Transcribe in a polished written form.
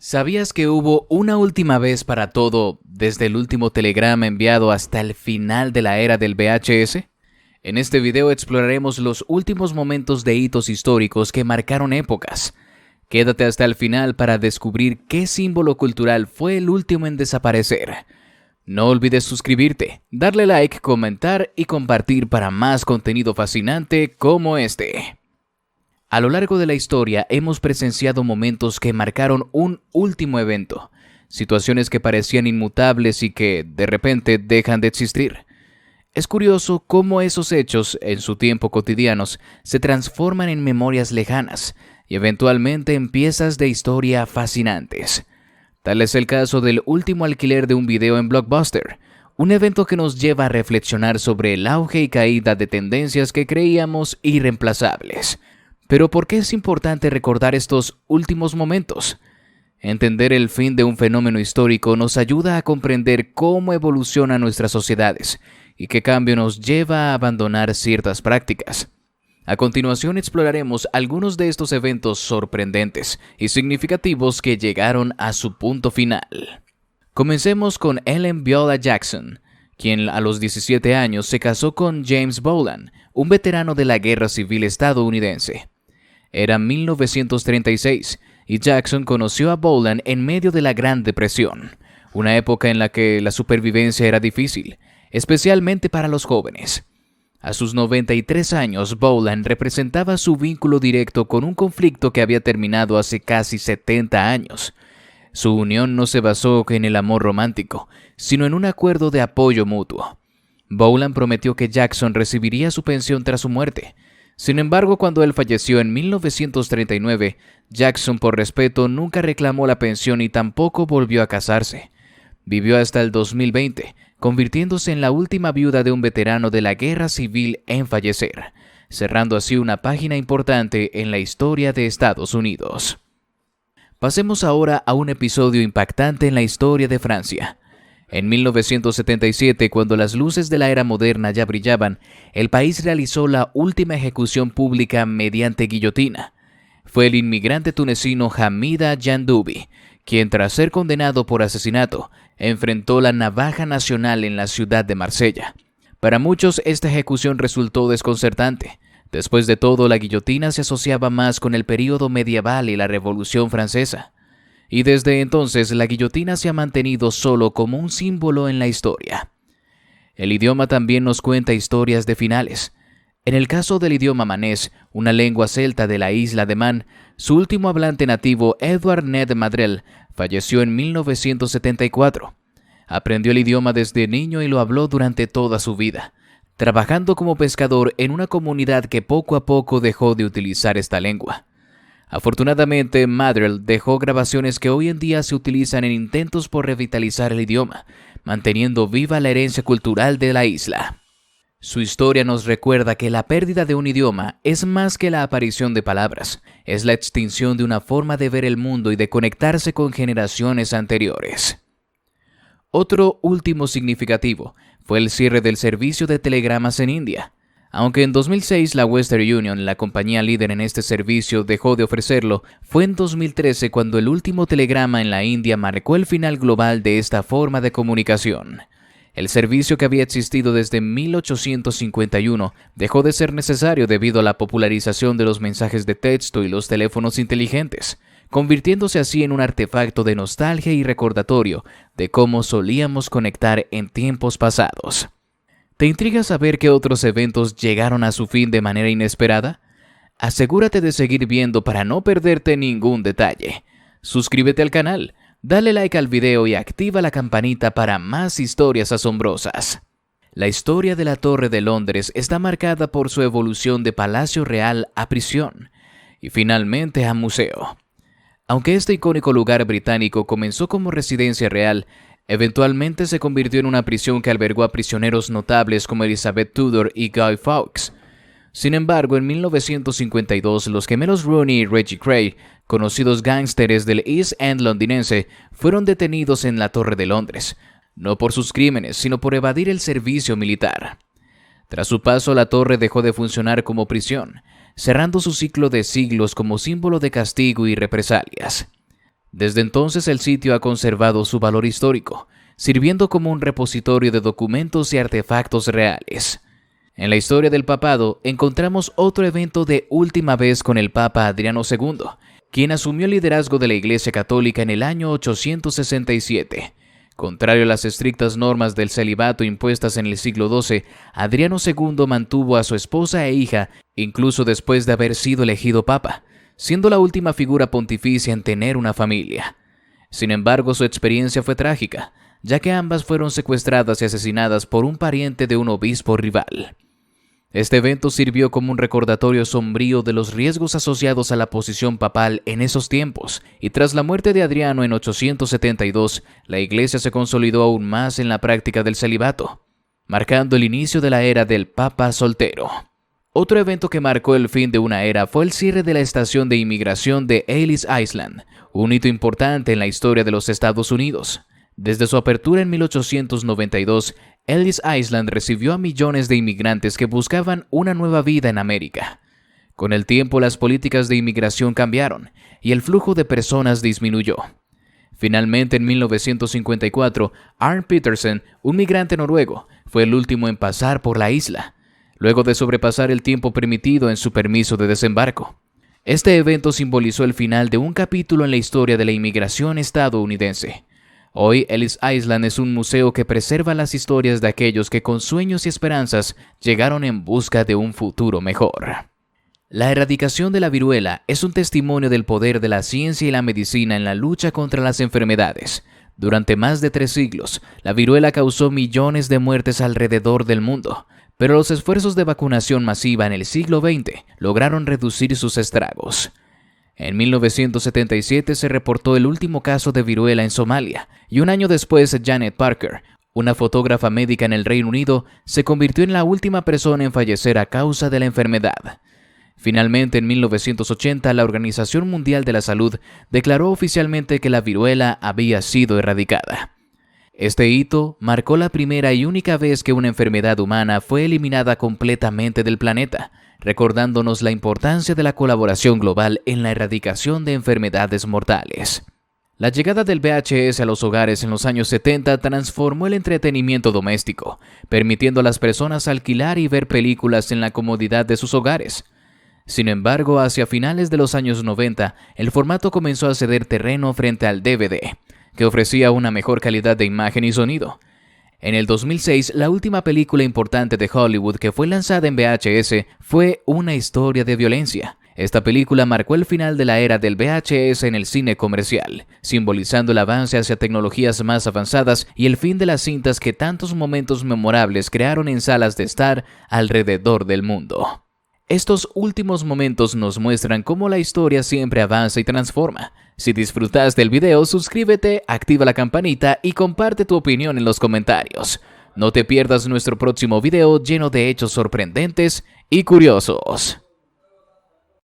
¿Sabías que hubo una última vez para todo, desde el último telegrama enviado hasta el final de la era del VHS? En este video exploraremos los últimos momentos de hitos históricos que marcaron épocas. Quédate hasta el final para descubrir qué símbolo cultural fue el último en desaparecer. No olvides suscribirte, darle like, comentar y compartir para más contenido fascinante como este. A lo largo de la historia hemos presenciado momentos que marcaron un último evento, situaciones que parecían inmutables y que, de repente, dejan de existir. Es curioso cómo esos hechos, en su tiempo cotidianos, se transforman en memorias lejanas y eventualmente en piezas de historia fascinantes. Tal es el caso del último alquiler de un video en Blockbuster, un evento que nos lleva a reflexionar sobre el auge y caída de tendencias que creíamos irreemplazables. Pero ¿por qué es importante recordar estos últimos momentos? Entender el fin de un fenómeno histórico nos ayuda a comprender cómo evolucionan nuestras sociedades y qué cambio nos lleva a abandonar ciertas prácticas. A continuación exploraremos algunos de estos eventos sorprendentes y significativos que llegaron a su punto final. Comencemos con Ellen Viola Jackson, quien a los 17 años se casó con James Boland, un veterano de la Guerra Civil estadounidense. Era 1936 y Jackson conoció a Boland en medio de la Gran Depresión, una época en la que la supervivencia era difícil, especialmente para los jóvenes. A sus 93 años, Boland representaba su vínculo directo con un conflicto que había terminado hace casi 70 años. Su unión no se basó en el amor romántico, sino en un acuerdo de apoyo mutuo. Boland prometió que Jackson recibiría su pensión tras su muerte. Sin embargo, cuando él falleció en 1939, Jackson, por respeto, nunca reclamó la pensión y tampoco volvió a casarse. Vivió hasta el 2020, convirtiéndose en la última viuda de un veterano de la Guerra Civil en fallecer, cerrando así una página importante en la historia de Estados Unidos. Pasemos ahora a un episodio impactante en la historia de Francia. En 1977, cuando las luces de la era moderna ya brillaban, el país realizó la última ejecución pública mediante guillotina. Fue el inmigrante tunecino Hamida Yandoubi, quien tras ser condenado por asesinato, enfrentó la navaja nacional en la ciudad de Marsella. Para muchos, esta ejecución resultó desconcertante. Después de todo, la guillotina se asociaba más con el período medieval y la Revolución Francesa. Y desde entonces la guillotina se ha mantenido solo como un símbolo en la historia. El idioma también nos cuenta historias de finales. En el caso del idioma manés, una lengua celta de la isla de Man, su último hablante nativo, Edward Ned Madrel, falleció en 1974. Aprendió el idioma desde niño y lo habló durante toda su vida, trabajando como pescador en una comunidad que poco a poco dejó de utilizar esta lengua. Afortunadamente, Madrel dejó grabaciones que hoy en día se utilizan en intentos por revitalizar el idioma, manteniendo viva la herencia cultural de la isla. Su historia nos recuerda que la pérdida de un idioma es más que la aparición de palabras, es la extinción de una forma de ver el mundo y de conectarse con generaciones anteriores. Otro último significativo fue el cierre del servicio de telegramas en India. Aunque en 2006 la Western Union, la compañía líder en este servicio, dejó de ofrecerlo, fue en 2013 cuando el último telegrama en la India marcó el final global de esta forma de comunicación. El servicio, que había existido desde 1851, dejó de ser necesario debido a la popularización de los mensajes de texto y los teléfonos inteligentes, convirtiéndose así en un artefacto de nostalgia y recordatorio de cómo solíamos conectar en tiempos pasados. ¿Te intriga saber qué otros eventos llegaron a su fin de manera inesperada? Asegúrate de seguir viendo para no perderte ningún detalle. Suscríbete al canal, dale like al video y activa la campanita para más historias asombrosas. La historia de la Torre de Londres está marcada por su evolución de palacio real a prisión y finalmente a museo. Aunque este icónico lugar británico comenzó como residencia real, eventualmente se convirtió en una prisión que albergó a prisioneros notables como Elizabeth Tudor y Guy Fawkes. Sin embargo, en 1952, los gemelos Rooney y Reggie Kray, conocidos gángsteres del East End londinense, fueron detenidos en la Torre de Londres, no por sus crímenes, sino por evadir el servicio militar. Tras su paso, la torre dejó de funcionar como prisión, cerrando su ciclo de siglos como símbolo de castigo y represalias. Desde entonces el sitio ha conservado su valor histórico, sirviendo como un repositorio de documentos y artefactos reales. En la historia del papado encontramos otro evento de última vez con el Papa Adriano II, quien asumió el liderazgo de la Iglesia Católica en el año 867. Contrario a las estrictas normas del celibato impuestas en el siglo XII, Adriano II mantuvo a su esposa e hija incluso después de haber sido elegido papa, siendo la última figura pontificia en tener una familia. Sin embargo, su experiencia fue trágica, ya que ambas fueron secuestradas y asesinadas por un pariente de un obispo rival. Este evento sirvió como un recordatorio sombrío de los riesgos asociados a la posición papal en esos tiempos, y tras la muerte de Adriano en 872, la Iglesia se consolidó aún más en la práctica del celibato, marcando el inicio de la era del Papa soltero. Otro evento que marcó el fin de una era fue el cierre de la estación de inmigración de Ellis Island, un hito importante en la historia de los Estados Unidos. Desde su apertura en 1892, Ellis Island recibió a millones de inmigrantes que buscaban una nueva vida en América. Con el tiempo, las políticas de inmigración cambiaron y el flujo de personas disminuyó. Finalmente, en 1954, Arne Petersen, un migrante noruego, fue el último en pasar por la isla, luego de sobrepasar el tiempo permitido en su permiso de desembarco. Este evento simbolizó el final de un capítulo en la historia de la inmigración estadounidense. Hoy, Ellis Island es un museo que preserva las historias de aquellos que con sueños y esperanzas llegaron en busca de un futuro mejor. La erradicación de la viruela es un testimonio del poder de la ciencia y la medicina en la lucha contra las enfermedades. Durante más de 3 siglos, la viruela causó millones de muertes alrededor del mundo, pero los esfuerzos de vacunación masiva en el siglo XX lograron reducir sus estragos. En 1977 se reportó el último caso de viruela en Somalia, y un año después Janet Parker, una fotógrafa médica en el Reino Unido, se convirtió en la última persona en fallecer a causa de la enfermedad. Finalmente, en 1980, la Organización Mundial de la Salud declaró oficialmente que la viruela había sido erradicada. Este hito marcó la primera y única vez que una enfermedad humana fue eliminada completamente del planeta, recordándonos la importancia de la colaboración global en la erradicación de enfermedades mortales. La llegada del VHS a los hogares en los años 70 transformó el entretenimiento doméstico, permitiendo a las personas alquilar y ver películas en la comodidad de sus hogares. Sin embargo, hacia finales de los años 90, el formato comenzó a ceder terreno frente al DVD, que ofrecía una mejor calidad de imagen y sonido. En el 2006, la última película importante de Hollywood que fue lanzada en VHS fue Una historia de violencia. Esta película marcó el final de la era del VHS en el cine comercial, simbolizando el avance hacia tecnologías más avanzadas y el fin de las cintas que tantos momentos memorables crearon en salas de estar alrededor del mundo. Estos últimos momentos nos muestran cómo la historia siempre avanza y transforma. Si disfrutaste del video, suscríbete, activa la campanita y comparte tu opinión en los comentarios. No te pierdas nuestro próximo video lleno de hechos sorprendentes y curiosos.